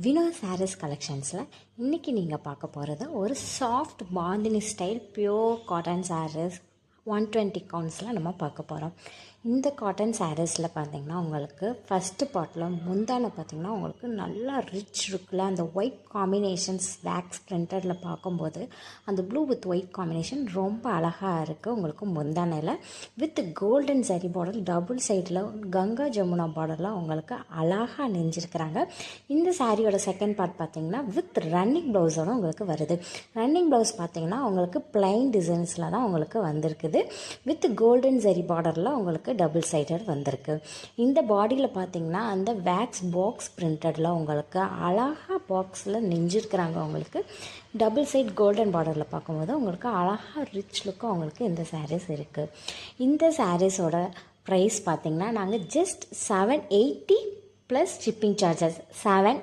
வினோ சாரீஸ் கலெக்ஷன்ஸில் இன்றைக்கி நீங்கள் பார்க்க போகிறது ஒரு soft bandhani style pure cotton sarees 120 கவுண்ட்ஸில் நம்ம பார்க்க போகிறோம். இந்த காட்டன் சாரீஸில் பார்த்திங்கன்னா உங்களுக்கு ஃபஸ்ட்டு பார்ட்டில் முந்தானை பார்த்திங்கன்னா உங்களுக்கு நல்லா ரிச் இருக்குல்ல. அந்த ஒயிட் காம்பினேஷன்ஸ் வேக்ஸ் பிரிண்டரில் பார்க்கும்போது அந்த ப்ளூ வித் ஒயிட் காம்பினேஷன் ரொம்ப அழகாக இருக்குது. உங்களுக்கு முந்தானையில் வித் கோல்டன் சரி பார்டர் டபுள் சைடில் கங்கா ஜமுனா பார்டரில் உங்களுக்கு அழகாக நெஞ்சிருக்கிறாங்க. இந்த சாரியோட செகண்ட் பார்ட் பார்த்திங்கன்னா வித் ரன்னிங் ப்ளவுஸோடு உங்களுக்கு வருது. ரன்னிங் ப்ளவுஸ் பார்த்திங்கன்னா உங்களுக்கு பிளைன் டிசைன்ஸில் தான் உங்களுக்கு வந்திருக்குது. வித் கோல்டன் சரி பார்டரில் உங்களுக்கு டபுள் சைடட் வந்திருக்கு. இந்த பாடியில் பார்த்திங்கன்னா அந்த வேக்ஸ் பாக்ஸ் பிரிண்டடில் உங்களுக்கு அழகாக பாக்ஸில் நெஞ்சிருக்கிறாங்க. உங்களுக்கு டபுள் சைட் கோல்டன் பார்டரில் பார்க்கும்போது உங்களுக்கு அழகாக ரிச் லுக்காக உங்களுக்கு இந்த சாரீஸ் இருக்குது. இந்த சாரீஸோட ப்ரைஸ் பார்த்திங்கன்னா நாங்கள் ஜஸ்ட் 780 ப்ளஸ் ஷிப்பிங் சார்ஜஸ் 780